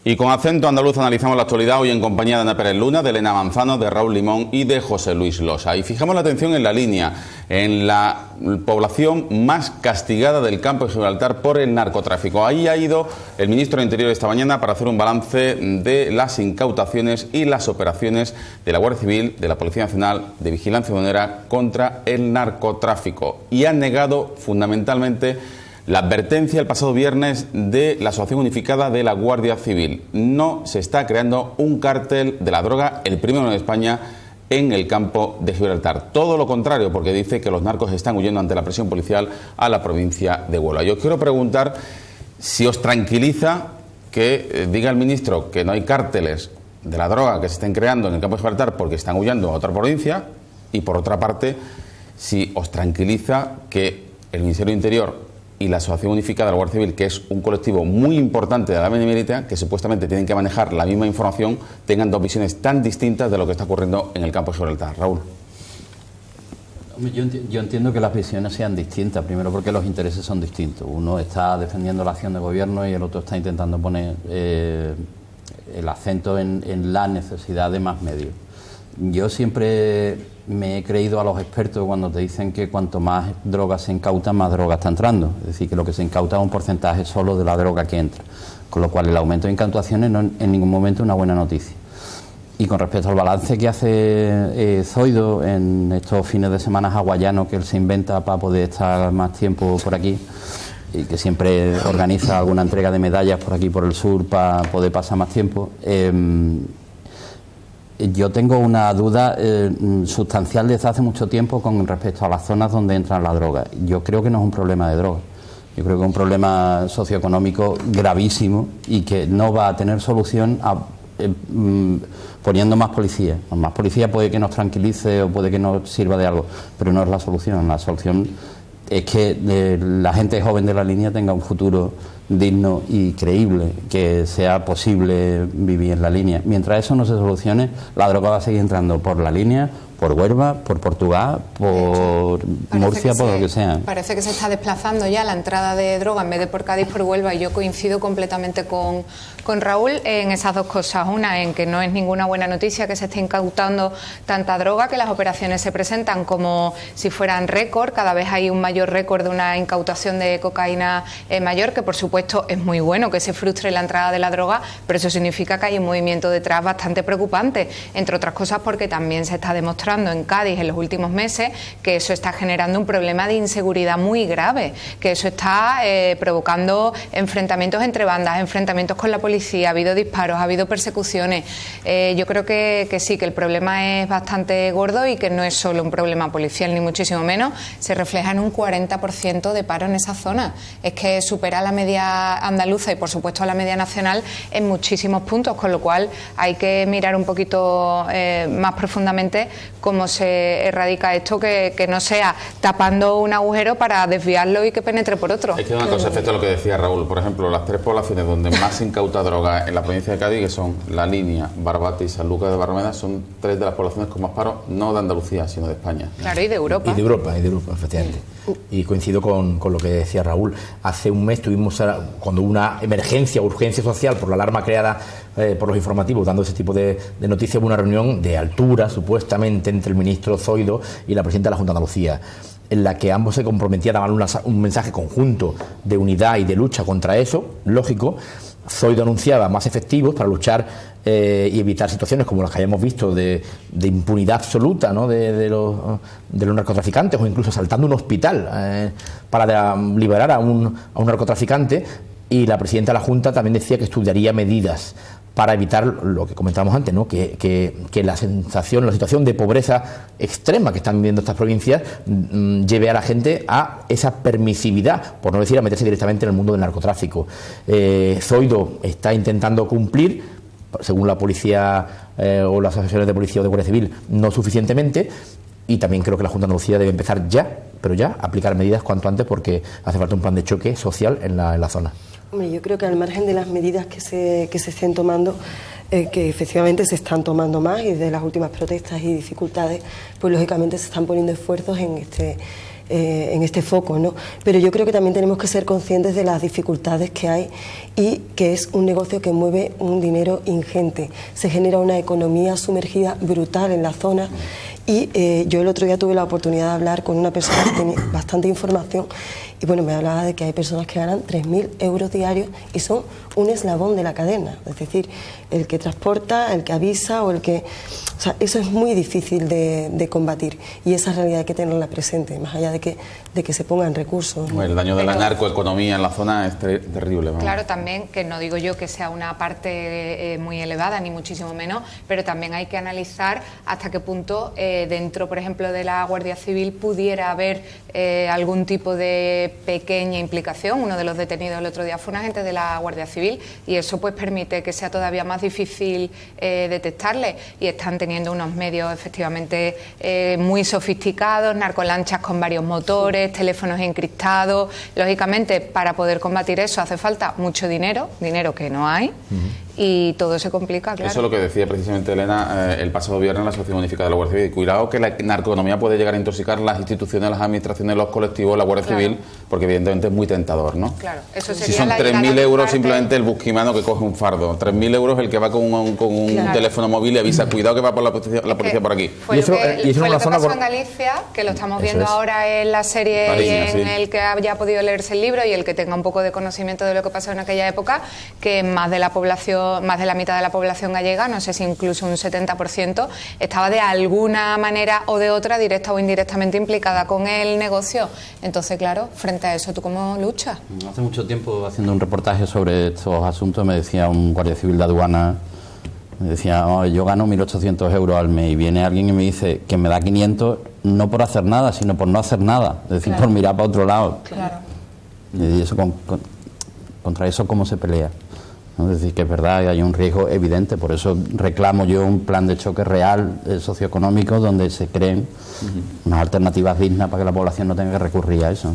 Y con acento andaluz analizamos la actualidad hoy en compañía de Ana Pérez Luna, de Elena Manzano, de Raúl Limón y de José Luis Losa. Y fijamos la atención en la línea, en la población más castigada del campo de Gibraltar por el narcotráfico. Ahí ha ido el ministro de Interior esta mañana para hacer un balance de las incautaciones y las operaciones de la Guardia Civil, de la Policía Nacional, de Vigilancia Aduanera contra el narcotráfico. Y han negado fundamentalmente la advertencia el pasado viernes de la Asociación Unificada de la Guardia Civil. No se está creando un cártel de la droga, el primero en España, en el campo de Gibraltar. Todo lo contrario, porque dice que los narcos están huyendo ante la presión policial a la provincia de Huelva. Yo quiero preguntar si os tranquiliza que diga el ministro que no hay cárteles de la droga que se estén creando en el campo de Gibraltar porque están huyendo a otra provincia, y por otra parte, si os tranquiliza que el Ministerio de Interior y la Asociación Unificada de la Guardia Civil, que es un colectivo muy importante de la Benemérita, que supuestamente tienen que manejar la misma información, tengan dos visiones tan distintas de lo que está ocurriendo en el campo de Gibraltar. Raúl. Yo entiendo que las visiones sean distintas, primero porque los intereses son distintos. Uno está defendiendo la acción de gobierno y el otro está intentando poner el acento en la necesidad de más medios. Yo siempre me he creído a los expertos cuando te dicen que cuanto más droga se incauta, más droga está entrando. Es decir, que lo que se incauta es un porcentaje solo de la droga que entra. Con lo cual el aumento de incautaciones no en ningún momento es una buena noticia. Y con respecto al balance que hace Zoido en estos fines de semana hawaianos que él se inventa para poder estar más tiempo por aquí, y que siempre organiza alguna entrega de medallas por aquí por el sur para poder pasar más tiempo, yo tengo una duda sustancial desde hace mucho tiempo con respecto a las zonas donde entra la droga. Yo creo que no es un problema de droga. Yo creo que es un problema socioeconómico gravísimo y que no va a tener solución poniendo más policía. Más policía puede que nos tranquilice o puede que nos sirva de algo, pero no es la solución. La solución es que la gente joven de la línea tenga un futuro digno y creíble, que sea posible vivir en la línea. Mientras eso no se solucione, la droga va a seguir entrando por la línea, por Huelva, por Portugal, por Murcia, por lo que sea. Parece que se está desplazando ya la entrada de droga en vez de por Cádiz, por Huelva, y yo coincido completamente con Raúl en esas dos cosas. Una, en que no es ninguna buena noticia que se esté incautando tanta droga, que las operaciones se presentan como si fueran récord. Cada vez hay un mayor récord de una incautación de cocaína mayor, que por supuesto es muy bueno que se frustre la entrada de la droga, pero eso significa que hay un movimiento detrás bastante preocupante, entre otras cosas porque también se está demostrando en Cádiz en los últimos meses que eso está generando un problema de inseguridad muy grave, que eso está provocando enfrentamientos entre bandas, enfrentamientos con la policía, ha habido disparos, ha habido persecuciones. Yo creo que sí, que el problema es bastante gordo y que no es solo un problema policial, ni muchísimo menos. Se refleja en un 40% de paro en esa zona. Es que supera la media andaluza y por supuesto a la media nacional en muchísimos puntos, con lo cual hay que mirar un poquito más profundamente cómo se erradica esto, que no sea tapando un agujero para desviarlo y que penetre por otro. Es que una cosa, efecto a lo que decía Raúl, por ejemplo, las tres poblaciones donde más se incauta droga en la provincia de Cádiz, que son La Línea, Barbate y Sanlúcar de Barrameda, son tres de las poblaciones con más paro, no de Andalucía, sino de España. Claro, y de Europa. Y de Europa, efectivamente. Y coincido con lo que decía Raúl. Hace un mes tuvimos, cuando hubo una emergencia, urgencia social por la alarma creada por los informativos, dando ese tipo de noticias, hubo una reunión de altura, supuestamente, entre el ministro Zoido y la presidenta de la Junta de Andalucía, en la que ambos se comprometían a dar un mensaje conjunto de unidad y de lucha contra eso, lógico. Zoido anunciaba más efectivos para luchar y evitar situaciones como las que hayamos visto de impunidad absoluta, ¿no? de los narcotraficantes, o incluso asaltando un hospital para liberar a un narcotraficante. Y la presidenta de la Junta también decía que estudiaría medidas para evitar lo que comentábamos antes, ¿no? que la situación de pobreza extrema que están viviendo estas provincias lleve a la gente a esa permisividad, por no decir a meterse directamente en el mundo del narcotráfico. Zoido está intentando cumplir, según la policía o las asociaciones de policía o de Guardia Civil, no suficientemente, y también creo que la Junta de Andalucía debe empezar ya, a aplicar medidas cuanto antes, porque hace falta un plan de choque social en la zona. Hombre, yo creo que al margen de las medidas que se estén tomando, que efectivamente se están tomando más, y de las últimas protestas y dificultades, pues lógicamente se están poniendo esfuerzos en en este foco, ¿no? Pero yo creo que también tenemos que ser conscientes de las dificultades que hay y que es un negocio que mueve un dinero ingente. Se genera una economía sumergida brutal en la zona y yo el otro día tuve la oportunidad de hablar con una persona que tenía bastante información y bueno, me hablaba de que hay personas que ganan 3.000 euros diarios y son un eslabón de la cadena, es decir, el que transporta, el que avisa o el que... O sea, eso es muy difícil de combatir y esa realidad hay que tenerla presente, más allá de que se pongan recursos, ¿no? El daño de la narcoeconomía en la zona es terrible. Vamos. Claro, también, que no digo yo que sea una parte muy elevada, ni muchísimo menos, pero también hay que analizar hasta qué punto dentro, por ejemplo, de la Guardia Civil pudiera haber algún tipo de pequeña implicación. Uno de los detenidos el otro día fue un agente de la Guardia Civil y eso pues permite que sea todavía más difícil detectarle, y están teniendo unos medios efectivamente muy sofisticados, narcolanchas con varios motores, teléfonos encriptados. Lógicamente, para poder combatir eso hace falta mucho dinero que no hay. Y todo se complica, claro. Eso es lo que decía precisamente Elena el pasado viernes en la Asociación Unificada de la Guardia Civil. Cuidado que la narcoeconomía puede llegar a intoxicar las instituciones, las administraciones, los colectivos, la Guardia Civil, porque evidentemente es muy tentador, ¿no? Claro, eso sería si son 3.000 euros simplemente el busquimano que coge un fardo, 3.000 euros el que va con un teléfono móvil y avisa, cuidado que va por la policía por aquí. Fue lo que pasó en Galicia, que lo estamos viendo ahora en la serie Galicia, y en el que haya podido leerse el libro y el que tenga un poco de conocimiento de lo que pasó en aquella época, que más de la mitad de la población gallega, no sé si incluso un 70%, estaba de alguna manera o de otra, directa o indirectamente implicada con el negocio. Entonces, claro, frente a eso, ¿tú cómo luchas? Hace mucho tiempo, haciendo un reportaje sobre estos asuntos, me decía un guardia civil de aduana, me decía, yo gano 1.800 euros al mes, y viene alguien y me dice que me da 500, no por hacer nada, sino por no hacer nada, es decir, por mirar para otro lado. Claro. Y eso, contra eso, ¿cómo se pelea? ¿No? Es decir, que es verdad, hay un riesgo evidente, por eso reclamo yo un plan de choque real socioeconómico donde se creen unas alternativas dignas para que la población no tenga que recurrir a eso.